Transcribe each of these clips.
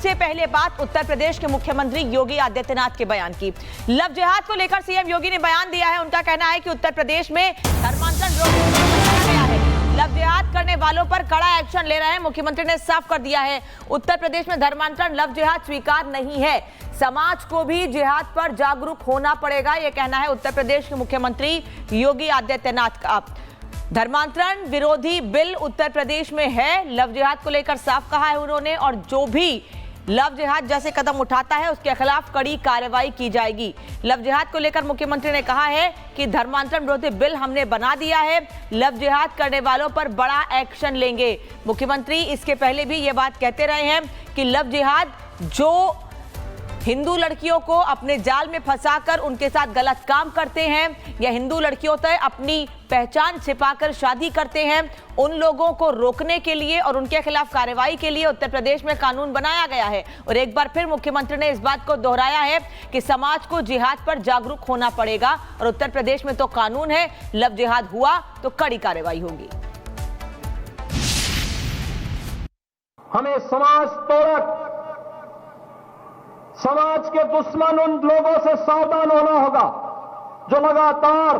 सबसे पहले बात उत्तर प्रदेश के मुख्यमंत्री योगी आदित्यनाथ के बयान की। लव जिहाद को लेकर सीएम योगी ने बयान दिया है। उनका कहना है कि उत्तर प्रदेश में धर्मांतरण रोक गया है। लव जिहाद करने वालों पर कड़ा एक्शन ले रहे हैं। मुख्यमंत्री ने साफ कर दिया है, उत्तर प्रदेश में धर्मांतरण लव जिहाद स्वीकार नहीं है। समाज को भी जिहाद पर जागरूक होना पड़ेगा, यह कहना है उत्तर प्रदेश के मुख्यमंत्री योगी आदित्यनाथ का। धर्मांतरण विरोधी बिल उत्तर प्रदेश में है, लव जिहाद को लेकर साफ कहा है उन्होंने, और जो भी लव जिहाद जैसे कदम उठाता है उसके खिलाफ कड़ी कार्रवाई की जाएगी। लव जिहाद को लेकर मुख्यमंत्री ने कहा है कि धर्मांतरण विरोधी बिल हमने बना दिया है, लव जिहाद करने वालों पर बड़ा एक्शन लेंगे। मुख्यमंत्री इसके पहले भी ये बात कहते रहे हैं कि लव जिहाद जो हिंदू लड़कियों को अपने जाल में फंसाकर उनके साथ गलत काम करते हैं या हिंदू लड़कियों से अपनी पहचान छिपाकर शादी करते हैं, उन लोगों को रोकने के लिए और उनके खिलाफ कार्रवाई के लिए उत्तर प्रदेश में कानून बनाया गया है। और एक बार फिर मुख्यमंत्री ने इस बात को दोहराया है कि समाज को जिहाद पर जागरूक होना पड़ेगा और उत्तर प्रदेश में तो कानून है, लव जिहाद हुआ तो कड़ी कार्रवाई होगी। हमें समाज तोड़क, समाज के दुश्मन उन लोगों से सावधान होना होगा जो लगातार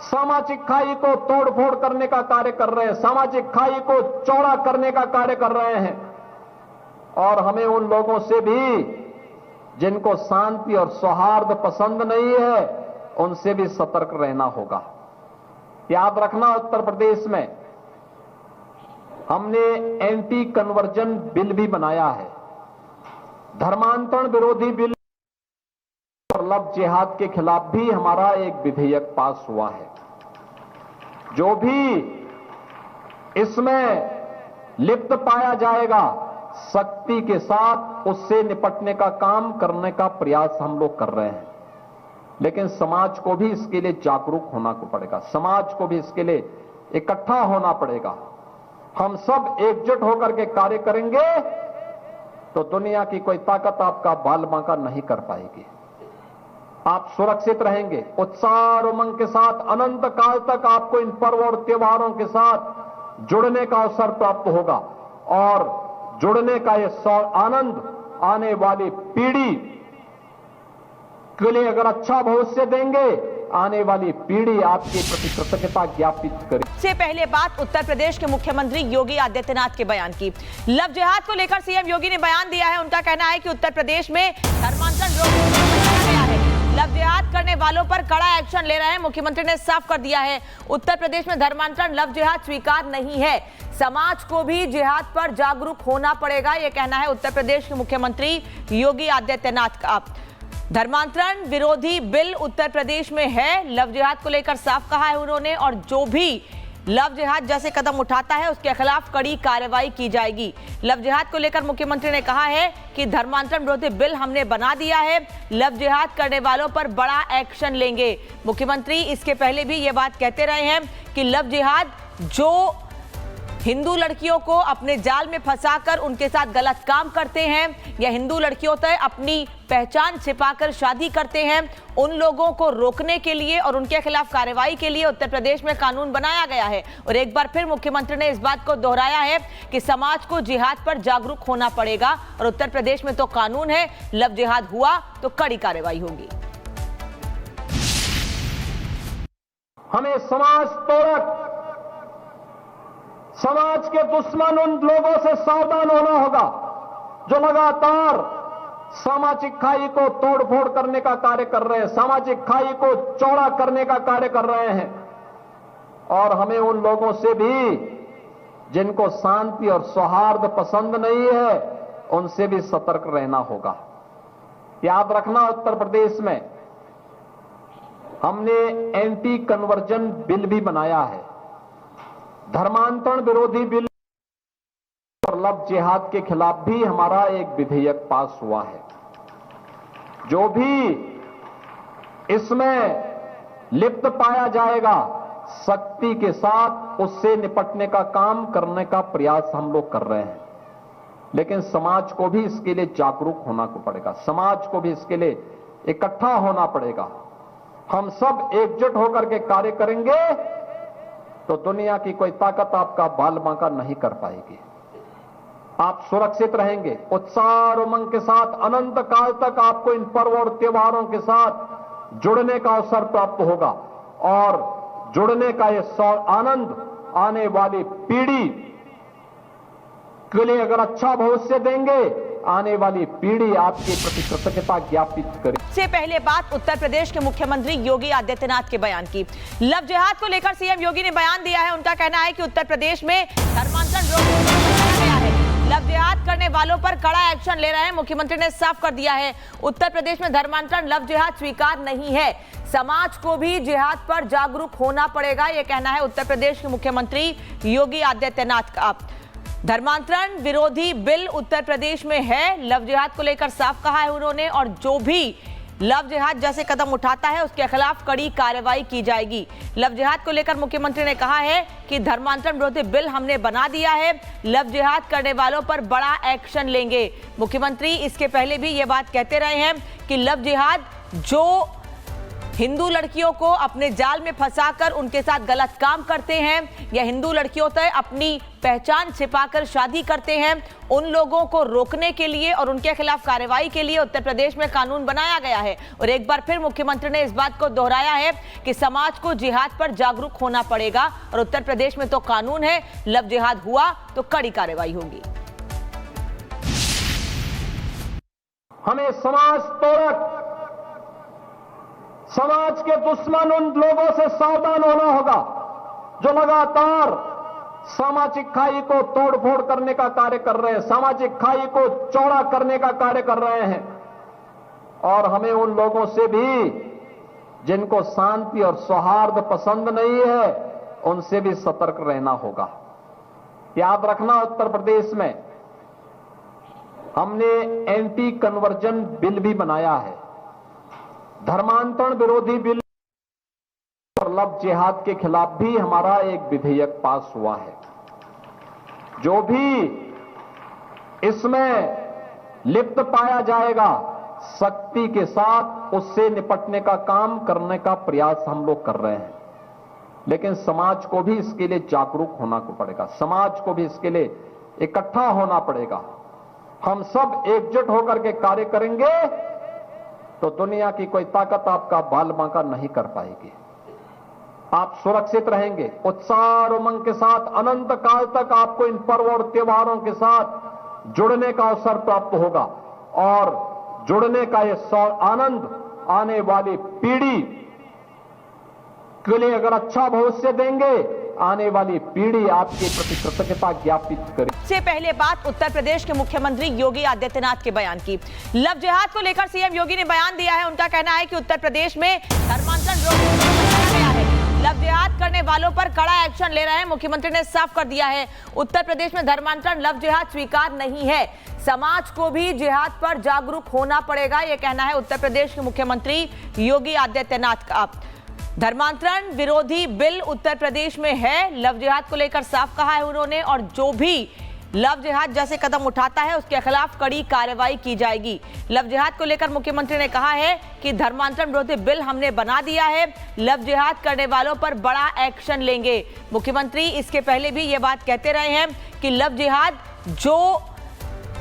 सामाजिक खाई को तोड़फोड़ करने का कार्य कर रहे हैं, सामाजिक खाई को चौड़ा करने का कार्य कर रहे हैं। और हमें उन लोगों से भी जिनको शांति और सौहार्द पसंद नहीं है, उनसे भी सतर्क रहना होगा। याद रखना, उत्तर प्रदेश में हमने एंटी कन्वर्जन बिल भी बनाया है, धर्मांतरण विरोधी बिल और लव जिहाद के खिलाफ भी हमारा एक विधेयक पास हुआ है। जो भी इसमें लिप्त पाया जाएगा, सख्ती के साथ उससे निपटने का काम करने का प्रयास हम लोग कर रहे हैं। लेकिन समाज को भी इसके लिए जागरूक होना पड़ेगा, समाज को भी इसके लिए इकट्ठा होना पड़ेगा। हम सब एकजुट होकर के कार्य करेंगे तो दुनिया की कोई ताकत आपका बाल बांका नहीं कर पाएगी। आप सुरक्षित रहेंगे, उत्साह और उमंग के साथ अनंत काल तक आपको इन पर्व और त्योहारों के साथ जुड़ने का अवसर प्राप्त होगा। और जुड़ने का यह आनंद आने वाली पीढ़ी के लिए अगर अच्छा भविष्य देंगे, आने वाली पीढ़ी आपके प्रति कृतज्ञता ज्ञापित करे। सबसे पहले बात उत्तर प्रदेश के मुख्यमंत्री योगी आदित्यनाथ के बयान की। लव जिहाद को लेकर सीएम योगी ने बयान दिया है। उनका कहना है कि उत्तर प्रदेश में धर्मांतरण रोक गया है। लव जिहाद करने वालों पर कड़ा एक्शन ले रहे हैं। मुख्यमंत्री ने साफ कर दिया है, उत्तर प्रदेश में धर्मांतरण लव जिहाद स्वीकार नहीं है। समाज को भी जिहाद पर जागरूक होना पड़ेगा, यह कहना है उत्तर प्रदेश के मुख्यमंत्री योगी आदित्यनाथ का। धर्मांतरण विरोधी बिल उत्तर प्रदेश में है, लव जिहाद को लेकर साफ कहा है उन्होंने, और जो भी लव जिहाद जैसे कदम उठाता है उसके खिलाफ कड़ी कार्रवाई की जाएगी। लव जिहाद को लेकर मुख्यमंत्री ने कहा है कि धर्मांतरण विरोधी बिल हमने बना दिया है, लव जिहाद करने वालों पर बड़ा एक्शन लेंगे। मुख्यमंत्री इसके पहले भी ये बात कहते रहे हैं कि लव जिहाद जो हिंदू लड़कियों को अपने जाल में फंसाकर उनके साथ गलत काम करते हैं या हिंदू लड़कियों से अपनी पहचान छिपाकर शादी करते हैं, उन लोगों को रोकने के लिए और उनके खिलाफ कार्रवाई के लिए उत्तर प्रदेश में कानून बनाया गया है। और एक बार फिर मुख्यमंत्री ने इस बात को दोहराया है कि समाज को जिहाद पर जागरूक होना पड़ेगा और उत्तर प्रदेश में तो कानून है, लव जिहाद हुआ तो कड़ी कार्रवाई होगी। हमें समाज तोड़क, समाज के दुश्मन उन लोगों से सावधान होना होगा जो लगातार सामाजिक खाई को तोड़फोड़ करने का कार्य कर रहे हैं, सामाजिक खाई को चौड़ा करने का कार्य कर रहे हैं। और हमें उन लोगों से भी जिनको शांति और सौहार्द पसंद नहीं है, उनसे भी सतर्क रहना होगा। याद रखना, उत्तर प्रदेश में हमने एंटी कन्वर्जन बिल भी बनाया है, धर्मांतरण विरोधी बिल और लव जिहाद के खिलाफ भी हमारा एक विधेयक पास हुआ है। जो भी इसमें लिप्त पाया जाएगा, सख्ती के साथ उससे निपटने का काम करने का प्रयास हम लोग कर रहे हैं। लेकिन समाज को भी इसके लिए जागरूक होना पड़ेगा, समाज को भी इसके लिए इकट्ठा होना पड़ेगा। हम सब एकजुट होकर के कार्य करेंगे तो दुनिया की कोई ताकत आपका बाल बांका नहीं कर पाएगी। आप सुरक्षित रहेंगे। उत्साह और उमंग के साथ अनंत काल तक आपको इन पर्व और त्योहारों के साथ जुड़ने का अवसर प्राप्त होगा और जुड़ने का यह आनंद आने वाली पीढ़ी के लिए अगर अच्छा भविष्य देंगे, आने वाली पीढ़ी आपके प्रति कृतज्ञता ज्ञापित करे। से पहले बात उत्तर प्रदेश के मुख्यमंत्री योगी आदित्यनाथ के बयान की। लव जिहाद को लेकर सीएम योगी ने बयान दिया है। उनका कहना है कि उत्तर प्रदेश में धर्मांतरण रोक गया है। लव जिहाद करने वालों पर कड़ा एक्शन ले रहे हैं। मुख्यमंत्री ने साफ कर दिया है, उत्तर प्रदेश में धर्मांतरण लव जिहाद स्वीकार नहीं है। समाज को भी जिहाद पर जागरूक होना पड़ेगा, यह कहना है उत्तर प्रदेश के मुख्यमंत्री योगी आदित्यनाथ का। धर्मांतरण विरोधी बिल उत्तर प्रदेश में है, लव जिहाद को लेकर साफ कहा है उन्होंने, और जो भी लव जिहाद जैसे कदम उठाता है उसके खिलाफ कड़ी कार्रवाई की जाएगी। लव जिहाद को लेकर मुख्यमंत्री ने कहा है कि धर्मांतरण विरोधी बिल हमने बना दिया है, लव जिहाद करने वालों पर बड़ा एक्शन लेंगे। मुख्यमंत्री इसके पहले भी ये बात कहते रहे हैं कि लव जिहाद जो हिंदू लड़कियों को अपने जाल में फंसाकर उनके साथ गलत काम करते हैं या हिंदू लड़कियों से अपनी पहचान छिपाकर शादी करते हैं, उन लोगों को रोकने के लिए और उनके खिलाफ कार्रवाई के लिए उत्तर प्रदेश में कानून बनाया गया है। और एक बार फिर मुख्यमंत्री ने इस बात को दोहराया है कि समाज को जिहाद पर जागरूक होना पड़ेगा और उत्तर प्रदेश में तो कानून है, लव जिहाद हुआ तो कड़ी कार्रवाई होगी। हमें समाज तोड़क, समाज के दुश्मन उन लोगों से सावधान होना होगा जो लगातार सामाजिक खाई को तोड़फोड़ करने का कार्य कर रहे हैं, सामाजिक खाई को चौड़ा करने का कार्य कर रहे हैं। और हमें उन लोगों से भी जिनको शांति और सौहार्द पसंद नहीं है, उनसे भी सतर्क रहना होगा। याद रखना, उत्तर प्रदेश में हमने एंटी कन्वर्जन बिल भी बनाया है, धर्मांतरण विरोधी बिल और लव जिहाद के खिलाफ भी हमारा एक विधेयक पास हुआ है। जो भी इसमें लिप्त पाया जाएगा, सख्ती के साथ उससे निपटने का काम करने का प्रयास हम लोग कर रहे हैं। लेकिन समाज को भी इसके लिए जागरूक होना पड़ेगा, समाज को भी इसके लिए इकट्ठा होना पड़ेगा। हम सब एकजुट होकर के कार्य करेंगे तो दुनिया की कोई ताकत आपका बाल बांका नहीं कर पाएगी। आप सुरक्षित रहेंगे। उत्साह और उमंग के साथ अनंत काल तक आपको इन पर्व और त्योहारों के साथ जुड़ने का अवसर प्राप्त होगा और जुड़ने का यह आनंद आने वाली पीढ़ी के लिए अगर अच्छा भविष्य देंगे, आने वाली पीढ़ी आपके प्रति कृतज्ञता ज्ञापित करे। से पहले बात उत्तर प्रदेश के मुख्यमंत्री योगी आदित्यनाथ के बयान की। लव जिहाद को लेकर सीएम योगी ने बयान दिया है। उनका कहना है कि उत्तर प्रदेश में धर्मांतरण रोक गया है। लव जिहाद करने वालों पर कड़ा एक्शन ले रहे हैं। मुख्यमंत्री ने साफ कर दिया है, उत्तर प्रदेश में धर्मांतरण लव जिहाद स्वीकार नहीं है। समाज को भी जिहाद पर जागरूक होना पड़ेगा, यह कहना है उत्तर प्रदेश के मुख्यमंत्री योगी आदित्यनाथ का। धर्मांतरण विरोधी बिल उत्तर प्रदेश में है, लव जिहाद को लेकर साफ कहा है उन्होंने, और जो भी लव जिहाद जैसे कदम उठाता है उसके खिलाफ कड़ी कार्रवाई की जाएगी। लव जिहाद को लेकर मुख्यमंत्री ने कहा है कि धर्मांतरण विरोधी बिल हमने बना दिया है, लव जिहाद करने वालों पर बड़ा एक्शन लेंगे। मुख्यमंत्री इसके पहले भी ये बात कहते रहे हैं कि लव जिहाद जो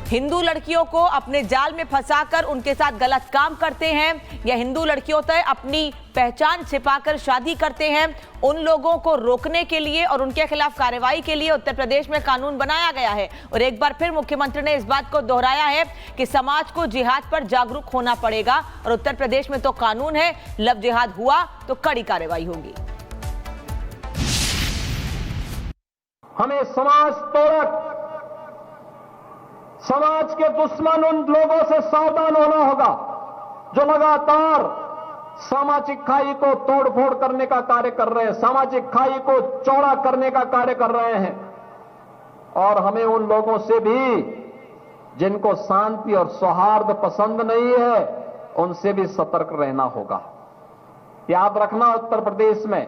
हिंदू लड़कियों को अपने जाल में फंसाकर उनके साथ गलत काम करते हैं या हिंदू लड़कियों से अपनी पहचान छिपाकर शादी करते हैं, उन लोगों को रोकने के लिए और उनके खिलाफ कार्रवाई के लिए उत्तर प्रदेश में कानून बनाया गया है। और एक बार फिर मुख्यमंत्री ने इस बात को दोहराया है कि समाज को जिहाद पर जागरूक होना पड़ेगा और उत्तर प्रदेश में तो कानून है, लव जिहाद हुआ तो कड़ी कार्रवाई होगी। हमें समाज तोड़क, समाज के दुश्मन उन लोगों से सावधान होना होगा जो लगातार सामाजिक खाई को तोड़फोड़ करने का कार्य कर रहे हैं, सामाजिक खाई को चौड़ा करने का कार्य कर रहे हैं। और हमें उन लोगों से भी जिनको शांति और सौहार्द पसंद नहीं है, उनसे भी सतर्क रहना होगा। याद रखना, उत्तर प्रदेश में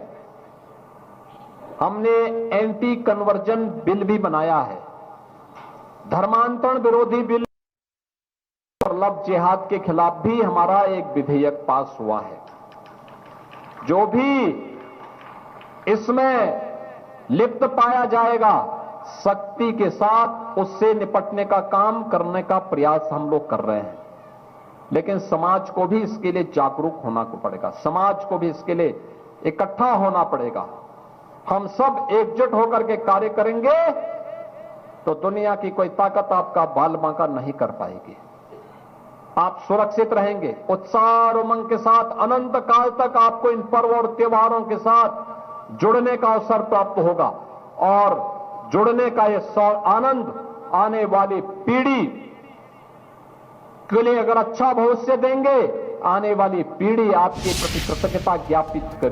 हमने एंटी कन्वर्जन बिल भी बनाया है, धर्मांतरण विरोधी बिल और लव जिहाद के खिलाफ भी हमारा एक विधेयक पास हुआ है। जो भी इसमें लिप्त पाया जाएगा, सख्ती के साथ उससे निपटने का काम करने का प्रयास हम लोग कर रहे हैं, लेकिन समाज को भी इसके लिए जागरूक होना को पड़ेगा, समाज को भी इसके लिए इकट्ठा होना पड़ेगा। हम सब एकजुट होकर के कार्य करेंगे तो दुनिया की कोई ताकत आपका बाल बांका नहीं कर पाएगी। आप सुरक्षित रहेंगे, उत्साह और उमंग के साथ अनंत काल तक आपको इन पर्व और त्योहारों के साथ जुड़ने का अवसर प्राप्त होगा और जुड़ने का यह आनंद आने वाली पीढ़ी के लिए अगर अच्छा भविष्य देंगे, आने वाली पीढ़ी आपके प्रति कृतज्ञता ज्ञापित करेगी।